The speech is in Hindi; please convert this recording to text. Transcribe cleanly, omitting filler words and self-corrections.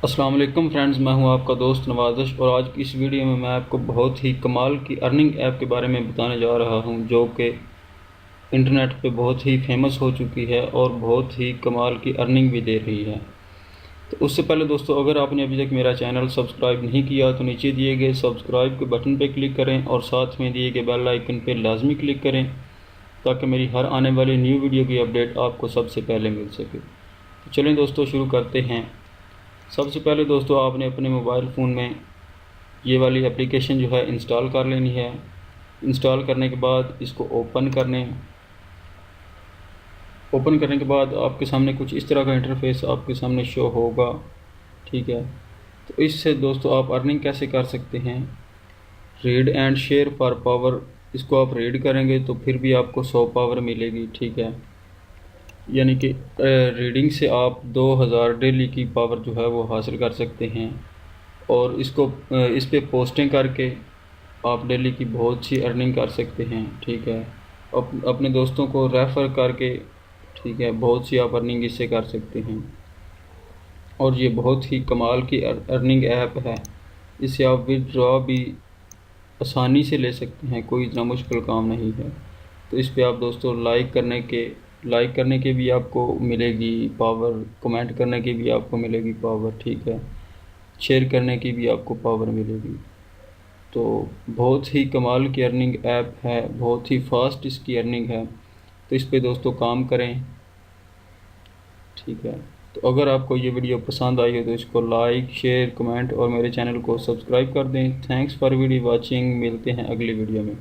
अस्सलाम वालेकुम फ्रेंड्स, मैं हूं आपका दोस्त नवाज़श और आज की इस वीडियो में मैं आपको बहुत ही कमाल की अर्निंग ऐप के बारे में बताने जा रहा हूं जो कि इंटरनेट पे बहुत ही फेमस हो चुकी है और बहुत ही कमाल की अर्निंग भी दे रही है। तो उससे पहले दोस्तों, अगर आपने अभी तक मेरा चैनल सब्सक्राइब नहीं किया तो नीचे दिए गए सब्सक्राइब के बटन पर क्लिक करें और साथ में दिए गए बेल आइकन पर लाजमी क्लिक करें ताकि मेरी हर आने वाली न्यू वीडियो की अपडेट आपको सबसे पहले मिल सके। तो चलें दोस्तों, शुरू करते हैं। सबसे पहले दोस्तों, आपने अपने मोबाइल फ़ोन में ये वाली एप्लीकेशन जो है इंस्टॉल कर लेनी है। इंस्टॉल करने के बाद इसको ओपन करने के बाद आपके सामने कुछ इस तरह का इंटरफेस आपके सामने शो होगा। ठीक है, तो इससे दोस्तों आप अर्निंग कैसे कर सकते हैं। Read and share for power, इसको आप रीड करेंगे तो फिर भी आपको 100 पावर मिलेगी। ठीक है, यानी कि रीडिंग से आप 2000 डेली की पावर जो है वो हासिल कर सकते हैं और इस पे पोस्टिंग करके आप डेली की बहुत सी अर्निंग कर सकते हैं। ठीक है, अपने दोस्तों को रेफ़र करके, ठीक है, बहुत सी आप अर्निंग इससे कर सकते हैं और ये बहुत ही कमाल की अर्निंग ऐप है। इससे आप विथड्रॉ भी आसानी से ले सकते हैं, कोई इतना मुश्किल काम नहीं है। तो इस पे आप दोस्तों लाइक करने के भी आपको मिलेगी पावर, कमेंट करने की भी आपको मिलेगी पावर। ठीक है, शेयर करने की भी आपको पावर मिलेगी। तो बहुत ही कमाल की अर्निंग ऐप है, बहुत ही फास्ट इसकी अर्निंग है। तो इस पे दोस्तों काम करें। ठीक है, तो अगर आपको ये वीडियो पसंद आई हो तो इसको लाइक, शेयर, कमेंट और मेरे चैनल को सब्सक्राइब कर दें। Thanks for video watching. मिलते हैं अगली वीडियो में।